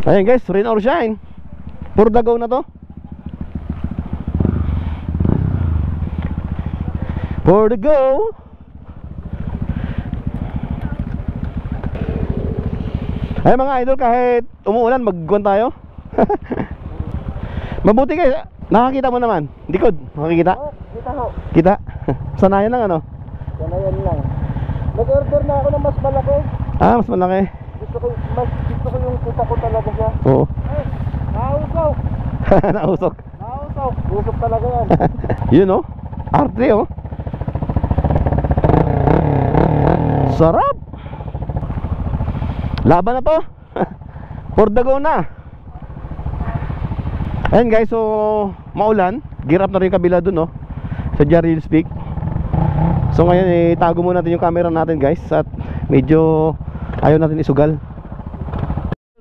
Ayan guys, rain or shine, for the go na to. For the go. Ay mga idol, kahit umuulan magguan tayo. Mabuti guys, nakakita mo naman likod, makikita? Oh, kita ho. Kita? Sanayan lang ano? Sanayan lang. Nag-order na ako ng mas malaki. Ah, mas malaki. Gusto ko yung kita ko talaga siya. Oo. Ay, nausok. Nausok. Nausok. Usok talaga yan. Yun oh, R3 oh. Sarap. Laban na to. For the go na. Ayan guys, so maulan. Gear up na rin yung kabila dun oh, sa Jarril's Peak. So ngayon tago muna natin yung camera natin guys, at medyo ayaw natin isugal.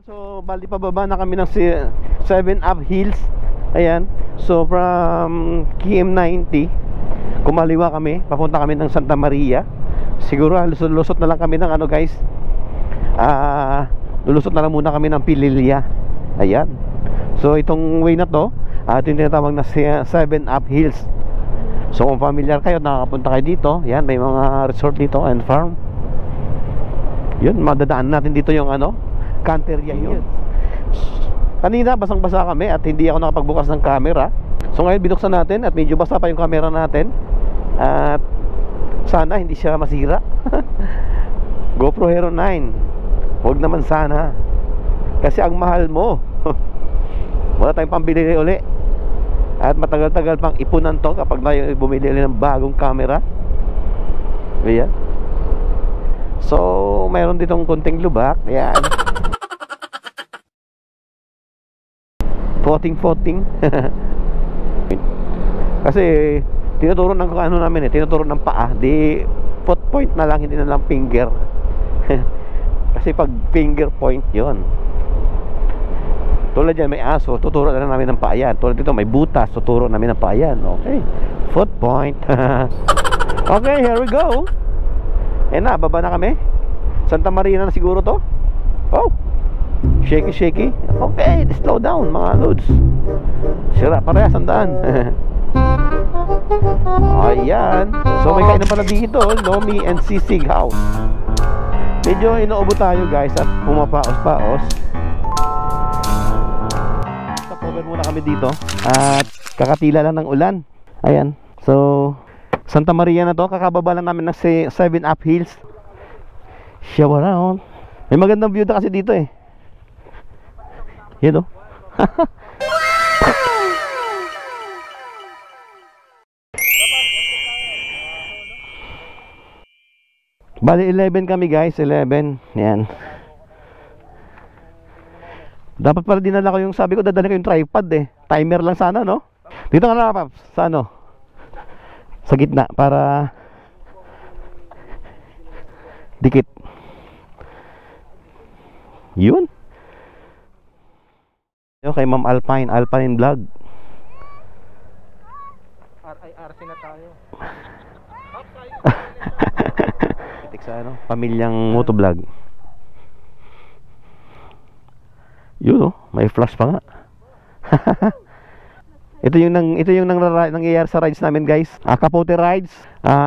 So bali pababa na kami ng 7 Up Hills. Ayan. So from KM90 kumaliwa kami, papunta kami ng Santa Maria. Siguro lusot na lang kami ng ano guys, lulusot na lang muna kami ng Pililya. Ayan. So itong way na to, ito yung tinatawag na 7 Up Hills. So kung familiar kayo, nakakapunta kayo dito. Yan, may mga resort dito and farm. Yun, madadaan natin dito yung ano, Canteria yun. Kanina basang basa kami at hindi ako nakapagbukas ng camera. So ngayon binuksan natin at medyo basa pa yung camera natin. At sana hindi siya masira. GoPro Hero 9, huwag naman sana, kasi ang mahal mo. Wala tayong pambili uli, at matagal-tagal pang ipunan to kapag tayo bumili ulit ng bagong camera. Ayan. So mayroon ditong konting lubak. Ayan. Foting. Kasi tinuturo ng ano namin tinuturo ng paa, di foot point na lang, hindi na lang finger. Kasi pag finger point yon, tulad yan may aso, tuturo na lang namin ng paa yan. Tulad dito may butas, tuturo namin ng paa yan. Okay, foot point. Okay, here we go. Na, baba na kami. Santa Maria na siguro to. Oh, shaky. Okay, slow down mga loads. Sira parehas ang daan. Ayan. So may kainan pala dito, Lomi and Sisig House. Medyo inuubo tayo guys at pumapaos-paos. Stop over muna kami dito at kakatila lang ng ulan. Ayan. So Santa Maria na to, kakababa lang namin ng 7 Up Hills. Show around. May magandang view na kasi dito eh. Yan o. Bali 11 kami guys, 11. Yan. Dapat pala dinala ko yung, sabi ko dadala ko yung tripod eh. Timer lang sana no. Dito ka na Paps, sa ano, sa gitna para dikit. Yun. Yung kay Ma'am Alpine Vlog. RIRC na tayo. Sa ano, pamilyang motovlog. Yun oh, may flash pa nga. Ito yung nangyayari sa rides namin guys. Kapote rides,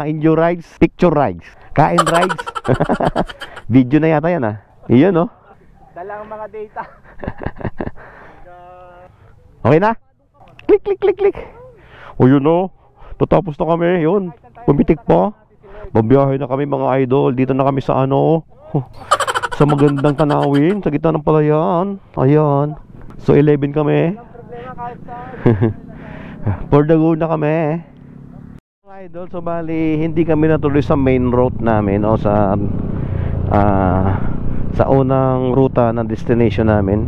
enduro rides, picture rides, kain rides. Video na yata yan Iyon oh. Dala ang mga data. Okay na? Click. O yun oh, tatapos na kami. Yun, pumitik pa. Babiyahe na kami mga idol. Dito na kami sa ano, sa magandang tanawin, sa gitna ng palayan. Ayan. So 11 kami. For the go na kami mga idol. So bali hindi kami natuloy sa main route namin o sa unang ruta ng destination namin.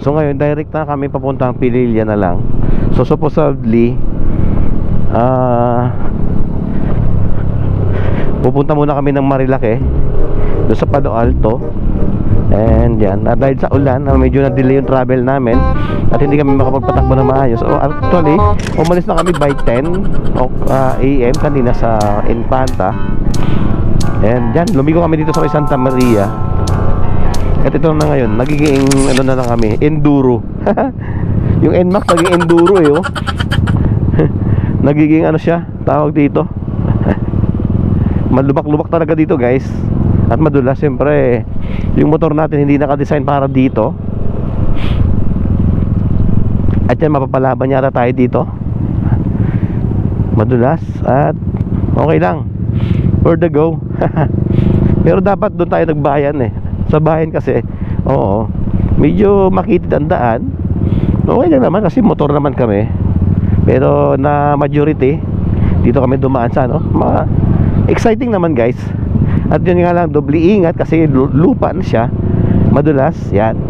So ngayon direct na kami papuntang Pililya na lang. So supposedly pupunta muna kami ng Marilake doon sa Palo Alto. And yan, dahil sa ulan medyo na-delay yung travel namin at hindi kami makapagpatakbo na maayos. So actually umalis na kami by 10 AM kanina sa Infanta. And yan, lumigo kami dito sa Santa Maria. At ito na ngayon, nagiging ano na lang kami, enduro. Yung NMAX naging enduro eh, oh. Nagiging ano siya, tawag dito. Malubak-lubak talaga dito, guys. At madulas, siyempre, yung motor natin hindi naka-design para dito. At yan, mapapalaban yata tayo dito. Madulas at okay lang, for the go. Pero dapat doon tayo nagbayan eh. Sa bayan kasi, oo, medyo makitid ang daan. Okay lang naman kasi motor naman kami. Pero na majority dito kami dumaan sa ano, exciting naman, guys. At yun nga lang, doble ingat kasi lupa na siya, madulas, yan.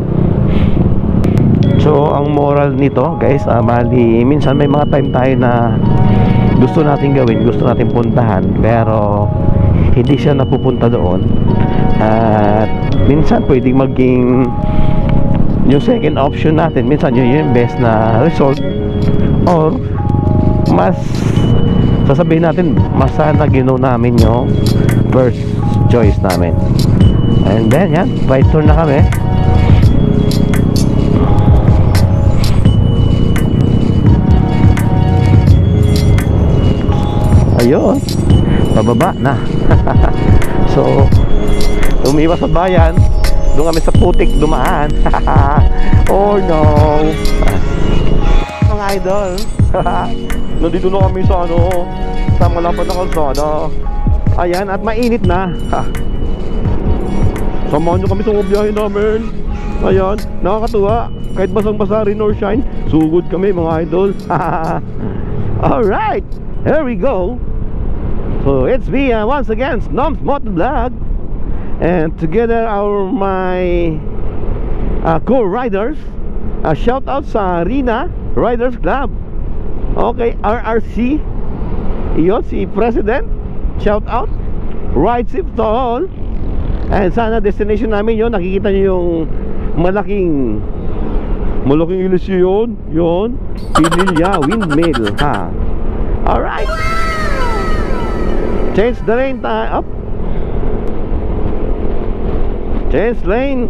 So ang moral nito, guys, mali, minsan may mga time tayo na gusto natin gawin, gusto natin puntahan, pero hindi siya napupunta doon. At minsan pwedeng maging yung second option natin, minsan yun yung best na result, or mas sasabihin natin, mas sana ginaw namin yung first choice namin. And then yan, right turn na kami. Ayun, pababa na. So umiwas sa bayan, doon kami sa putik dumaan. Oh no. Mga idol, nandito na kami sa ano, sa malapad na kalsada. Ayan, at mainit na. Samahan nyo kami sa biyahe namin. Ayan, nakakatuwa. Kahit basang-basa rin or shine, sugod kami mga idol. Alright, here we go. So it's me once again, Snoms Motovlog. And together my co-riders, shout out sa Rina Riders Club. Okay, RRC. Iyon si President. Shout out. Ride safe to all. And sana destination namin yon, nakikita nyo yung malaking ilisyo yun. Yun, Pililya Windmill, ha. Alright, change the lane up. Change lane.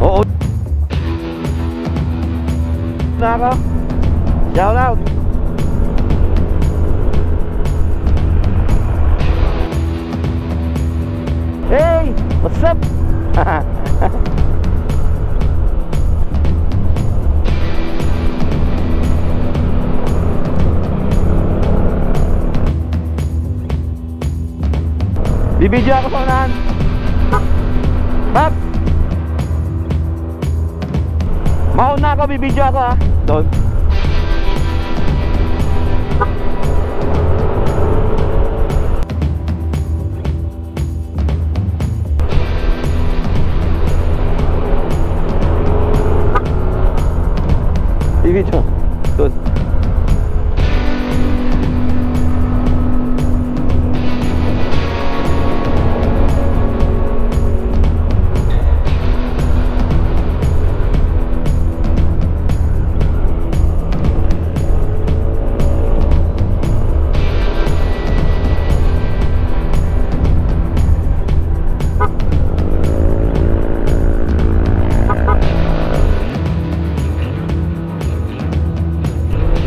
Oo. Na ako. Shout out. Hey, what's up? Bibidyo ako sa unahan. Bab, mauna ako, bibidyo ako ha. Doon. Bibidyo. Doon.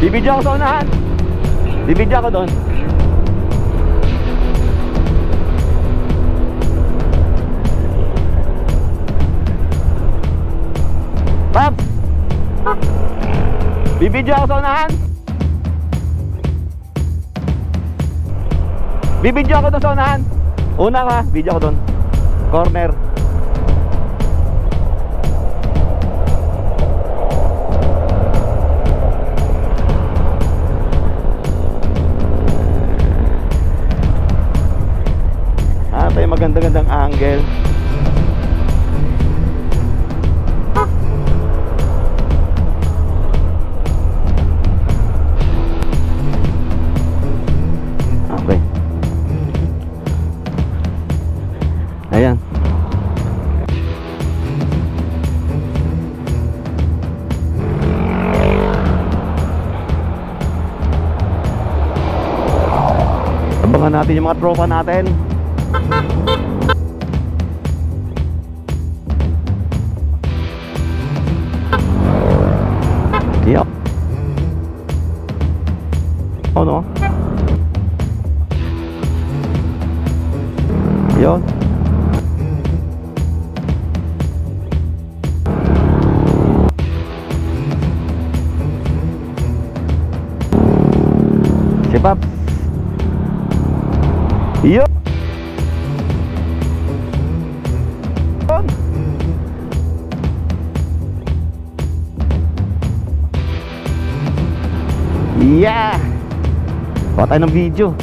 Bibidyo ako sa unahan. Bibidyo ako doon. Paps, bibidyo ako sa unahan. Bibidyo ako doon sa unahan. Una ka, video ako doon. Corner. Tayo maganda-gandang angle. Okay. Ayan. Abangan natin yung mga tropa natin. Yup. Oh no. Yun. Si Paps. Yun. Yeah. Kuha tayo ng video.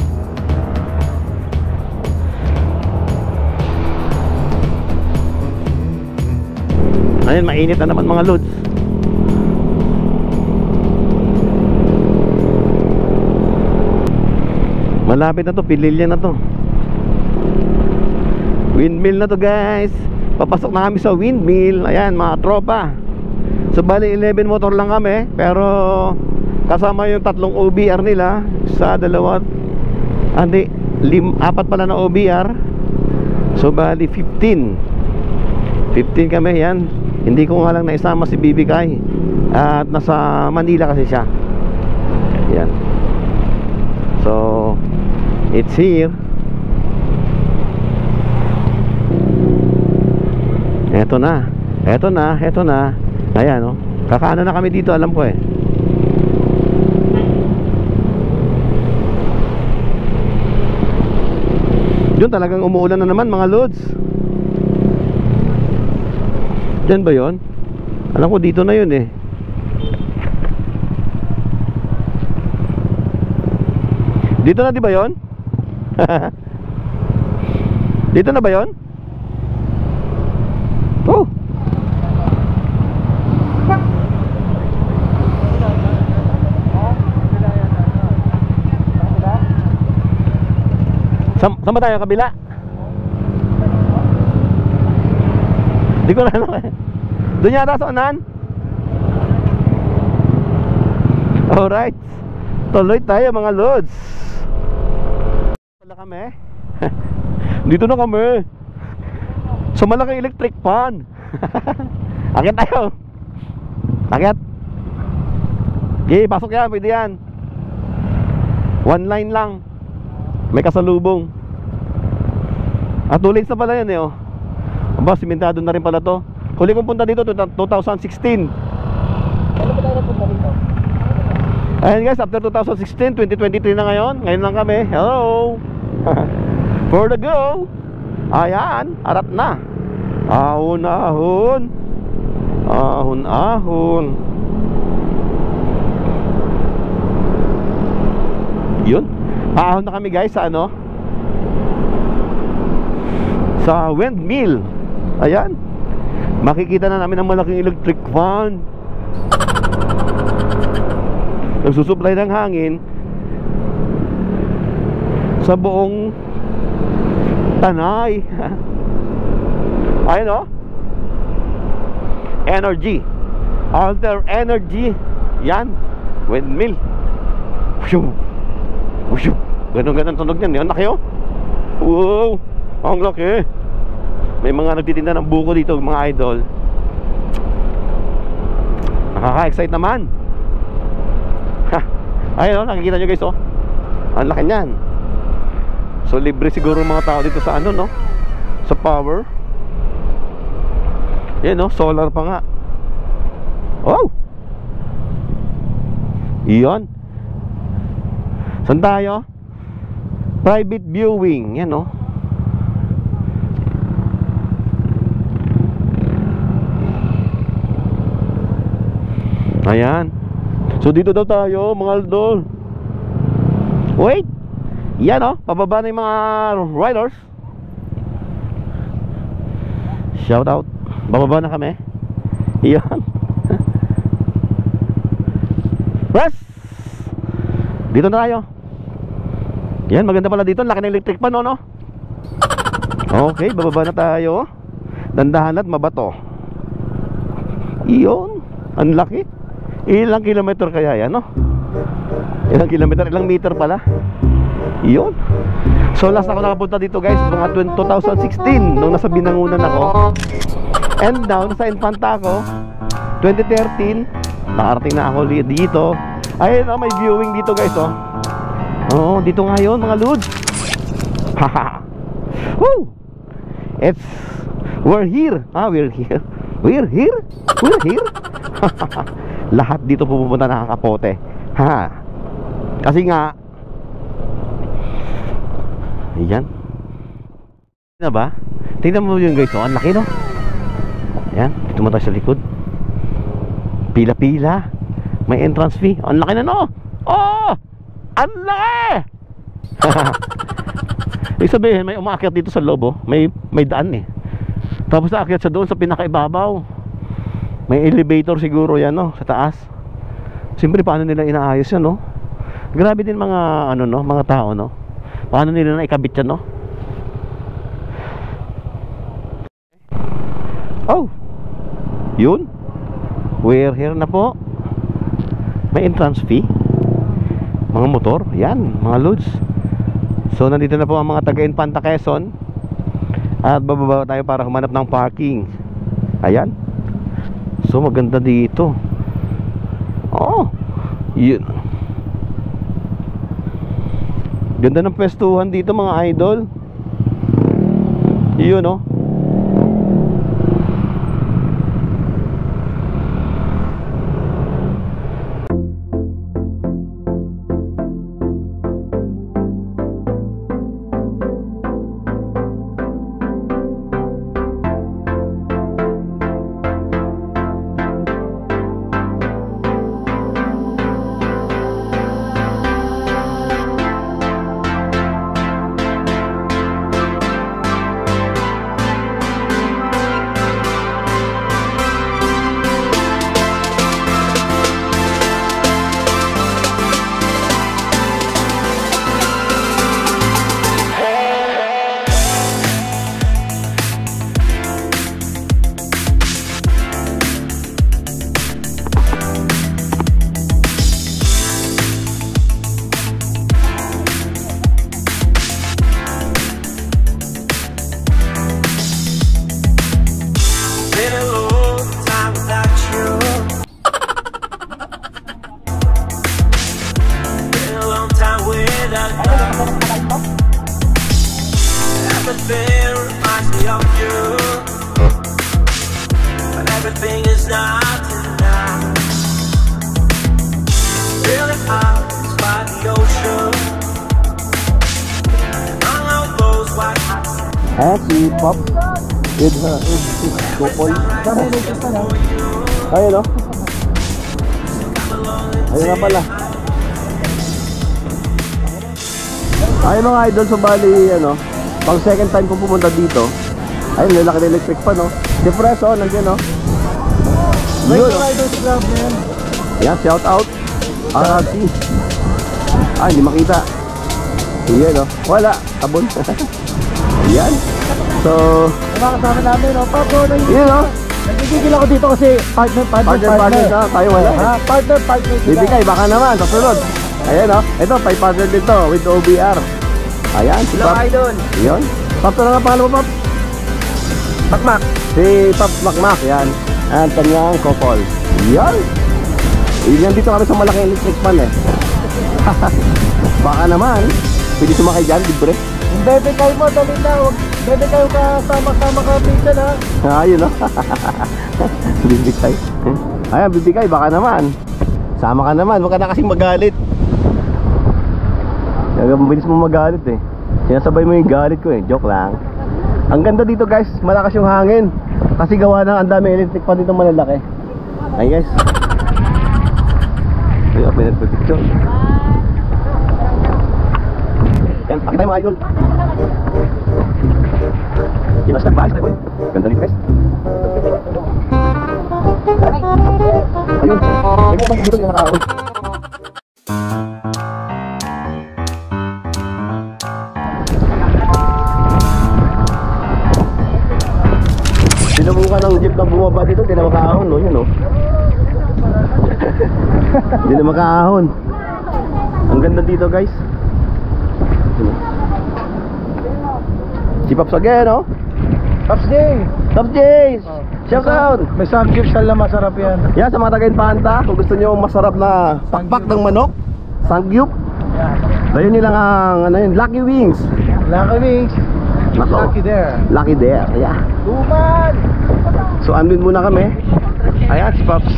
Ayun, mainit na naman mga lods. Malapit na to, Pililya na to. Windmill na to guys. Papasok na kami sa windmill. Ayan mga tropa. So bali 11 motor lang kami, pero kasama yung tatlong OBR nila. Sa dalawa, hindi, apat pala na OBR. So bali 15 kami yan. Hindi ko nga lang naisama si BB Kai. At nasa Manila kasi siya. Yan. So it's here. Eto na. Ayan oh. Kakaano na kami dito, alam ko eh. Yun, talagang umuulan na naman mga lods. Diyan ba yun? Alam ko dito na yun eh. Dito na di ba yun? Dito na ba yun? Oh. Saan ba tayo? Kabila? Di ko na alam eh. Doon yata sa unan. Alright. Tuloy tayo mga lods. Wala kami. Dito na kami. Sa malaking electric fan. Akit tayo. Akit. Okay, pasok yan. Pwede yan. One line lang. May kasalubong. At 2 lanes na pala yan eh oh. Aba, simentado na rin pala to. Huli kong punta dito 2016. Kailan ba tayo napunta dito? Ayan guys, after 2016, 2023 na ngayon. Ngayon lang kami. Hello. For the go. Ayan, arat na. Ahon. Yun. Ahon na kami guys sa ano, sa windmill. Ayan. Makikita na namin ang malaking electric fan. Nagsusupply ng hangin sa buong Tanay. Ayun o. Energy. Alter energy. Yan. Windmill. Ganon tunog yan. Yan, laki o. Wow. Ang laki. May mga nagtitinda ng buko dito, mga idol. Nakaka-excite naman. Ayun o, nakikita nyo guys o. Ang laki nyan. So libre siguro mga tao dito sa ano no, sa power. Yan no, solar pa nga. Oh. Iyon. Saan tayo? Private viewing. Yan no. Ayan. So dito daw tayo mga idol. Wait. Yan oh, pababa na yung mga riders. Shout out. Bababa na kami. Yan. Press. Dito na tayo. Yan, maganda pala dito. Laki ng electric pan no? Okay, bababa na tayo. Dandahan at mabato. Iyon, ang laki. Ilang kilometer kaya yan, no? Ilang kilometer, ilang meter pala. Iyon. So last ako nakapunta dito guys, mga 2016 nung nasa Binangunan ako. And now, nasa Infanta ako 2013, nakarating na ako dito. Ayun, may viewing dito guys, oh. Oo, dito ngayon mga lods. Haha. Woo! We're here. We're here. We're here. We're here. Lahat dito pupunta nakakapote. Ha. Kasi nga ayan. Na ba? Tingnan mo yun guys, oh. Ang laki, no? Ayan, dito mo tayo sa likod. Pila-pila. May entrance fee. Ang laki na, no? Oh! Ang laki! Ibig sabihin, may umaakyat dito sa loob, oh. May daan eh. Tapos aakyat siya doon sa pinakaibabaw. May elevator siguro yan, no? Sa taas. Siyempre, paano nila inaayos yan, no? Grabe din mga, ano, no? Mga tao, no? Paano nila na ikabit yan, no? Oh! Yun. We're here na po. May entrance fee. Mga motor, yan, mga loads. So nandito na po ang mga taga-Infanta Quezon. At bababa tayo para humanap ng parking. Ayan. So maganda dito. Oh, yun. Ganda ng pwestuhan dito mga idol. Yun, oh. Si Pop with his couple. Ayun, no? Ayun nga pala. Ayun mga idol, so bali, ano, pang second time kong pumunta dito. Ayun, lalaki na electric pa, no? Si Preso, nandiyan, no? Yun, no? Ayan, shout out RRC. Hindi makita. Ayan, no? Wala, abon. Ayan. So, Makasama namin, no? Pablo, yun, no? nagigigil ako dito kasi partner na, tayo wala. Partner Bibigay, baka naman, sa sunod. Ayan, no? Ito, 500 dito with OBR. Ayan, si Pop. Idol. Yun. Pop, ito na nga pangalan mo, Pop? Makmak. Si Pop Makmak, yan. Ang kanyang couple. Yan. Yan dito kami sa malaking electric fan, eh. Baka naman, pwede sumakay dyan, libre. Yung bebe kayo mo, dali na. Bebe kayo kasama-sama ka minsan, ha? Ayun, no? Bibigay. Ayan, bibigay, baka naman. Sama ka naman, huwag ka na kasing magalit. Kaya mabilis mo magalit, eh. Sinasabay mo yung galit ko, eh. Joke lang. Ang ganda dito, guys, malakas yung hangin. Kasi gawa ng ang dami electric pa dito malalaki. Ay, guys. Ay, ako nagpipicture. Yan, pakita mo, idol. Yan, step by step, boy. Ganda rin, guys. Ayun. May mga dito yung nakakaon. ka ng jeep na bumaba dito, hindi na makaahon, no? Yan, no? Hindi na makaahon. Ang ganda dito, guys. Si Pops again, no? Pops Day! Pops Jays! Shout out! May samgyupsal na masarap yan. Yan, sa mga taga-Infanta, kung gusto nyo masarap na pakpak ng manok, sangyup, dayon nyo lang ang, ano yun, Lucky Wings. Lucky Wings. Nako. Lucky there. Lucky there, yeah. Tuman! So, andun muna kami. Ayan, si Pops.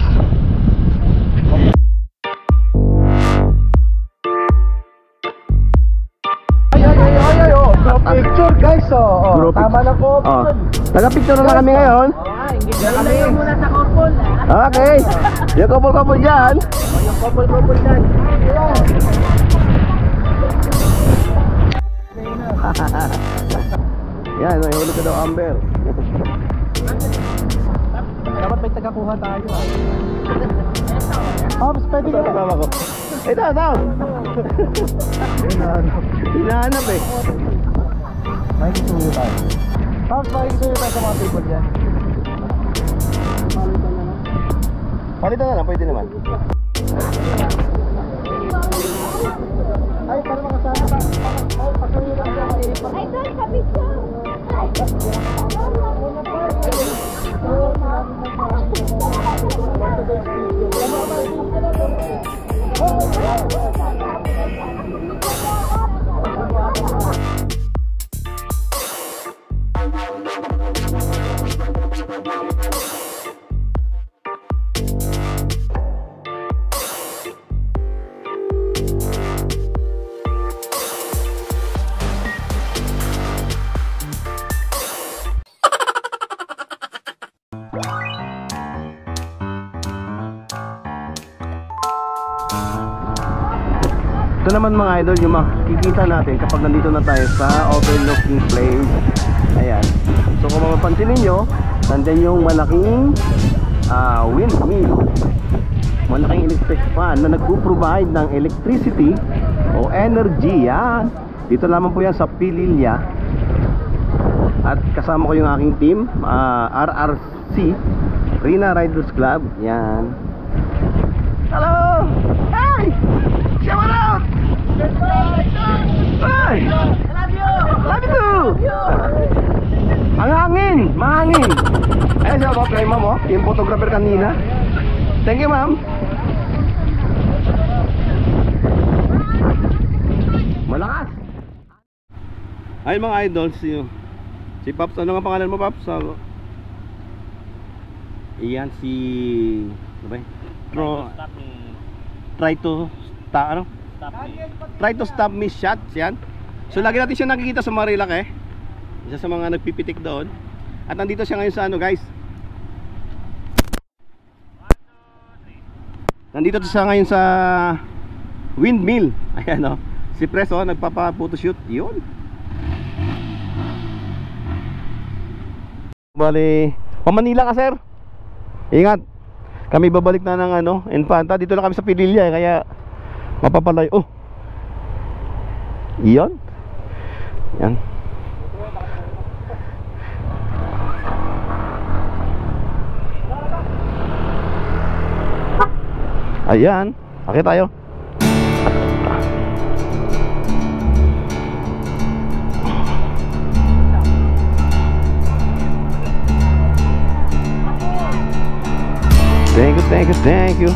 Ay, oh. So, picture, guys, oh. Group Tama na po. Oh. Taga-picture na kami ngayon. Kami muna sa couple. Okay. Yung couple-couple dyan. Yung couple dyan. Yan, may hulog ka daw, Amber. Dapat may tagakuha tayo. Pops, pwede ka. Tama ko. Ito. Hinahanap eh. Makikisuyo tayo. Pops, makikisuyo tayo sa mga people dyan. Palitan na lang, pwede naman. Ay, para makasama ka. Ay, pasuyo lang siya. Ay, doon sa picture. Ito naman mga idol, yung makikita natin kapag nandito na tayo sa overlooking place. Ayan. So kung mapapansin ninyo, nandyan yung malaking windmill, malaking electric fan na nagpo-provide ng electricity o energy. Yan. Dito lamang po yan sa Pililya. At kasama ko yung aking team, RRC Rina Riders Club. Yan. Hello! Hey! Shout out! Hey! Love you! Ang hangin! Mahangin! Ayan siya ba, kay ma'am, oh. Yung photographer kanina. Thank you, ma'am. Malakas! Ayun mga idols, si Pops, ano nga pangalan mo, Pops? Iyan si... Ano ba yun? Try to stop me shots. Yan. So lagi natin siya nakikita sa Marilaki, isa sa mga nagpipitik doon. At nandito siya ngayon sa ano, guys. Nandito siya ngayon sa windmill. Ayan, oh. Si Preso nagpapa-photoshoot. Yun. Bali, Manila ka, sir. Ingat. Kami babalik na ng ano, Infanta. Dito lang kami sa Pililya, kaya mapapalay. Oh. Iyon. Yan. Ayan. Okay tayo. Thank you.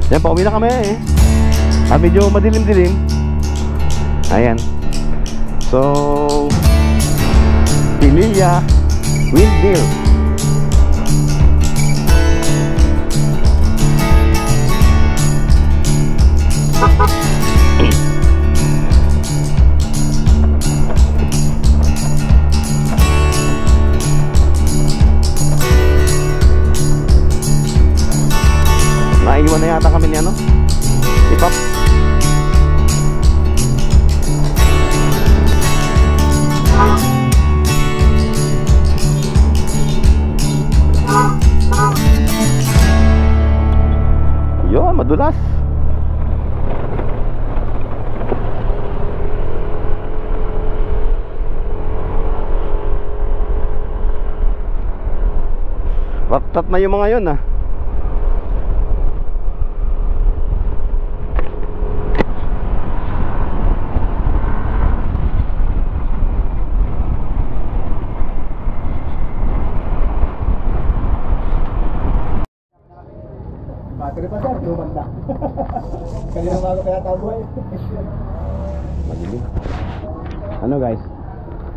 Yan, pauwi na kami eh. Medyo madilim-dilim. Ayan. So, Pililya Windmill. Naiwan na yata kami ni ano, si Pop. madulas. Raktat na yung mga yun ah. Battery pa sir, lumag na. Kanina bago kaya taboy. Madilim. Ano guys?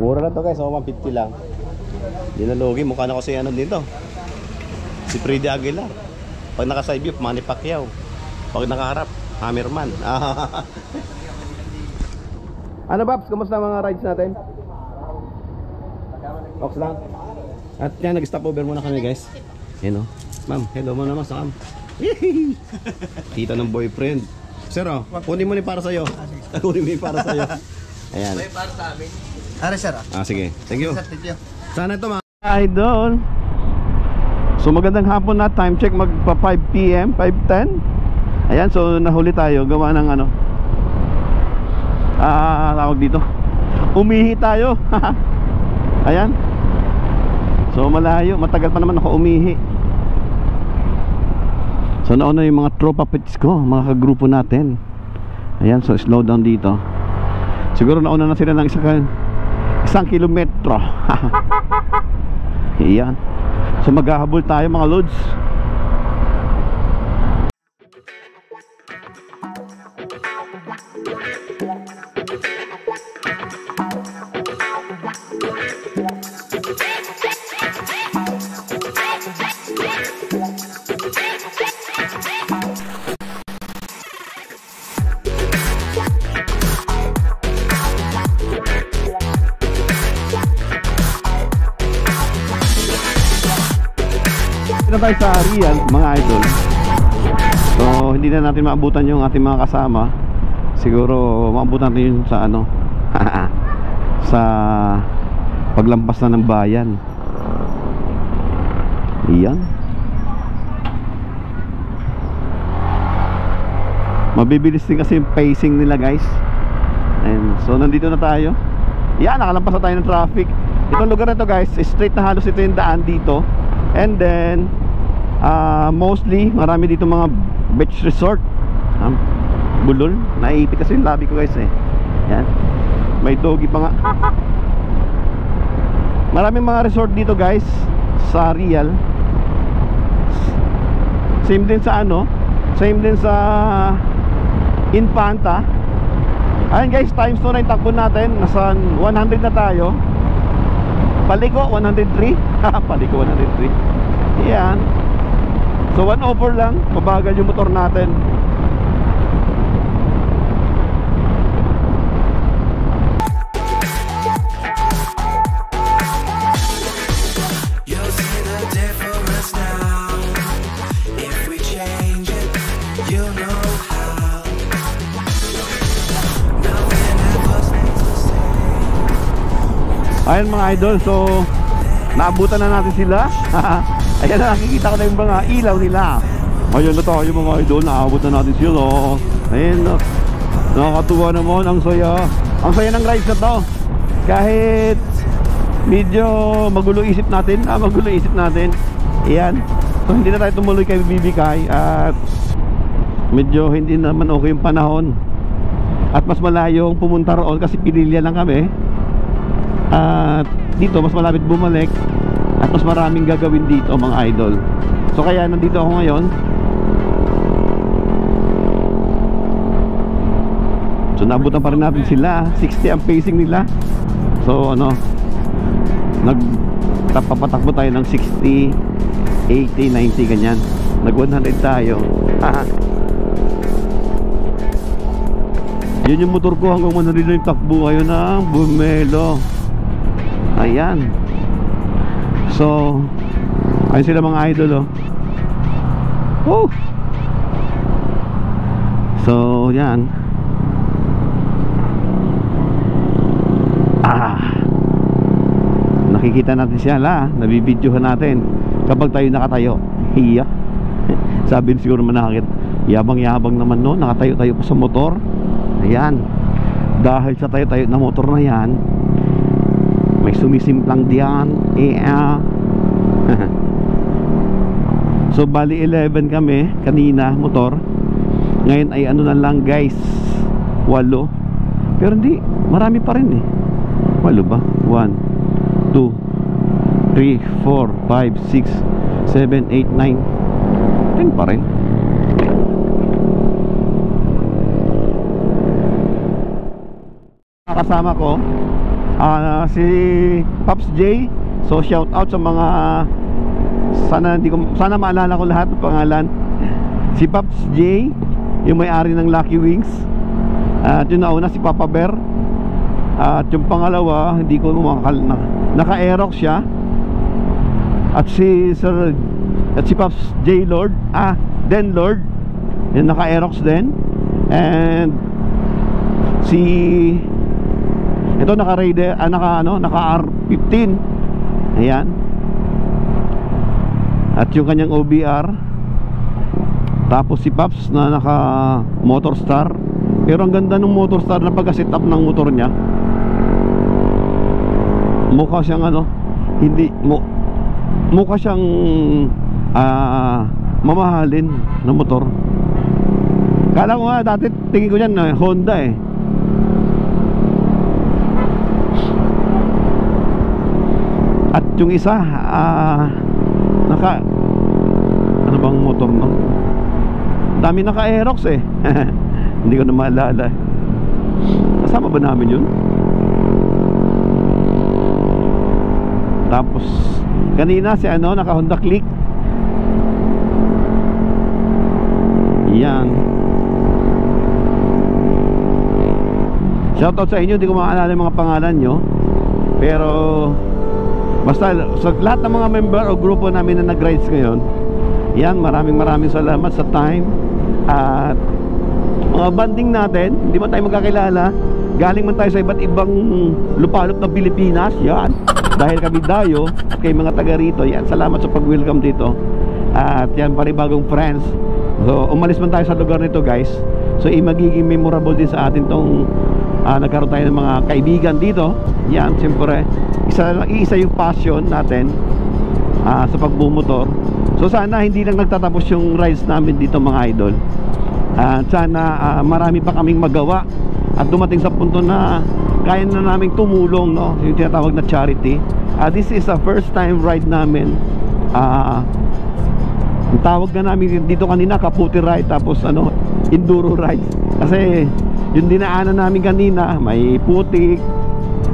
Mura na to guys, 150 lang. Hindi na logi, mukha na kasi ano dito. Si Freddy Aguilar. Pag naka-side view, Manny Pacquiao. Pag nakaharap, Hammerman. Ano Babs, kumusta mga rides natin? Ox lang. At yan, nag-stop over muna kami guys. Yan o. Ma'am, hello mo naman sa ma'am. Tita ng boyfriend. Sir oh, kunin mo ni para sa'yo. Kunin mo ni para sa'yo. Ayan. May para sa amin. Are sir Sige, thank you. Sir, thank you. Sana ito mga idol. So magandang hapon na, time check magpa 5 PM, 5:10. Ayan, so nahuli tayo gawa ng ano, tawag dito, umihi tayo. Ayan. So malayo, matagal pa naman ako umihi. So nauna yung mga tropa pits ko, mga kagrupo natin. Ayan, so slow down dito. Siguro nauna na sila ng isang kilometro. Ayan. So maghahabol tayo mga loads. Ito tayo sa Real mga idol. So hindi na natin maabutan yung ating mga kasama. Siguro maabutan natin yun sa ano sa paglampas na ng bayan. Iyan. Mabibilis din kasi yung pacing nila guys. And so nandito na tayo. Yan, nakalampas na tayo ng traffic. Itong lugar na to guys, straight na halos ito yung daan dito. And then mostly marami dito mga beach resort. Bulol, naiipit kasi yung labi ko guys eh. Yan. May doggy pa nga. Maraming mga resort dito guys sa Real. Same din sa ano, same din sa Infanta. Ayun guys, times 2 na yung takbo natin. Nasa 100 na tayo. Paliko 103. Paliko 103. Yan. So 1/4 lang, mabagal yung motor natin. Ayun mga idol, so naabutan na natin sila. Ayan na, nakikita ko na yung mga ilaw nila. Ayan na tayo mga idol, naabot na natin sila. Ayun na, nakakatuwa naman, ang saya. Ang saya ng rides na to. Kahit medyo magulo isip natin, Ayan, so hindi na tayo tumuloy kay Bibikay. At medyo hindi naman okay yung panahon. At mas malayo ang pumunta roon kasi Pililya lang kami. At dito mas malapit bumalik. At mas maraming gagawin dito mga idol. So kaya nandito ako ngayon. So naabutan pa rin natin sila. 60 ang pacing nila. So ano, nagpapatakbo tayo ng 60, 80, 90 ganyan. Nag 100 tayo. Yun yung motor ko hanggang manarilo yung takbo kayo ng Bumelo. Ayan. So ayun sila mga idol oh. So yan. Nakikita natin sila, nabibidyohan natin kapag tayo nakatayo. Hiya. Sabi siguro manakit. Yabang-yabang naman no, nakatayo-tayo pa sa motor. Ayan. Dahil sa tayo-tayo na motor na yan, may sumisimplang diyan. So bali 11 kami kanina motor. Ngayon ay ano na lang guys, 8. Pero hindi, marami pa rin eh. 8 ba? 1, 2, 3, 4, 5, 6, 7, 8, 9, 10 pa rin. Kasama ko si Pops J. So shout out sa mga, sana maalala ko lahat ng pangalan. Si Pops J, yung may-ari ng Lucky Wings. At yung nauna si Papa Bear. At yung pangalawa, hindi ko naka-aerox siya. At si Pops J Lord, Den Lord, yung naka-aerox din. And si ito naka-Raider, naka R15. Ayan. At yung kanyang OBR. Tapos si Pops na naka Motorstar. Pero ang ganda ng Motorstar na pagka-set up ng motor niya. Mukha siyang mukha siyang mamahalin na motor. Kala ko nga dati tingin ko yan Honda eh. At yung isa ano bang motor no? Dami naka-Aerox eh. Hindi ko na maalala. Kasama ba namin yun? Tapos kanina si naka Honda Click. Yan. Shoutout sa inyo, hindi ko maalala yung mga pangalan nyo. Pero basta sa lahat ng mga member o grupo namin na nag-rides ngayon, yan, maraming salamat sa time. At mga banding natin, hindi man tayo magkakilala, galing man tayo sa iba't ibang lupalop ng Pilipinas. Yan, dahil kami dayo at kay mga taga rito. Yan, salamat sa pag-welcome dito. At yan, panibagong friends. So umalis man tayo sa lugar nito guys, so magiging memorable din sa atin tong nagkaroon tayo ng mga kaibigan dito. Yan, siyempre isa yung passion natin sa pagbumotor. So sana hindi lang nagtatapos yung rides namin dito mga idol. Sana marami pa kaming magawa at dumating sa punto na kaya na naming tumulong, no? Yung tinatawag na charity. This is a first time ride namin. Ang tawag na namin dito kanina Kaputi ride, tapos enduro rides. Kasi yung dinaanan namin kanina may putik,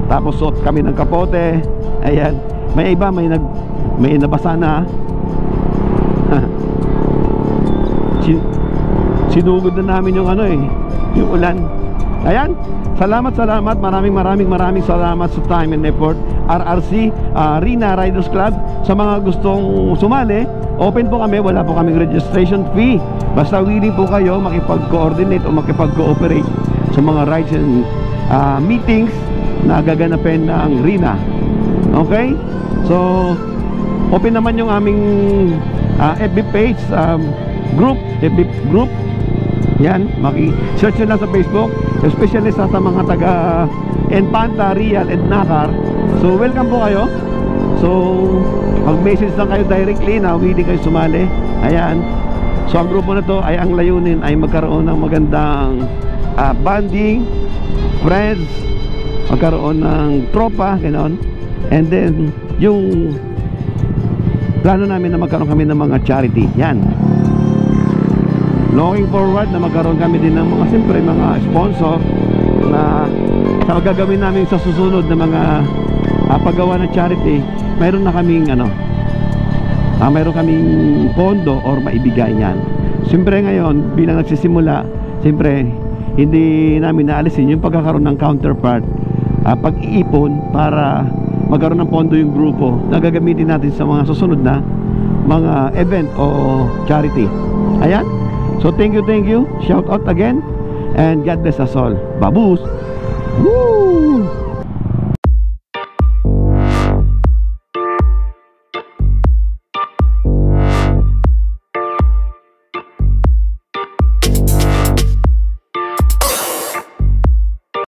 tapos suot kami ng kapote. Ayan, may iba may nabasa na. Sinugod na namin yung yung ulan. Ayan, salamat, maraming salamat sa time and effort. RRC, Rina Riders Club. Sa mga gustong sumali, open po kami, wala po kaming registration fee. Basta willing po kayo makipag-coordinate o makipag-cooperate sa mga rides and meetings na gaganapin ng Rina. Okay? So open naman yung aming FB page, FB group. Yan, maki-search nyo lang sa Facebook, especially sa mga taga Enfanta, Real and Nakar. So welcome po kayo. So mag-message lang kayo directly na willing kayo sumali. Ayan. So ang grupo na to ay ang layunin ay magkaroon ng magandang bonding, friends, magkaroon ng tropa, ganoon. And then yung plano namin na magkaroon kami ng mga charity. Yan. Looking forward na magkaroon kami din ng mga siyempre mga sponsor na sa gagawin namin sa susunod na mga paggawa ng charity. Mayroon na kaming mayroon kaming pondo or maibigay yan. Siyempre ngayon bilang nagsisimula, siyempre hindi namin naalisin yung pagkakaroon ng counterpart, pag-iipon para magkaroon ng pondo yung grupo na gagamitin natin sa mga susunod na mga event o charity. Ayan. So thank you, shout out again, and God bless us all. Babus. Woo!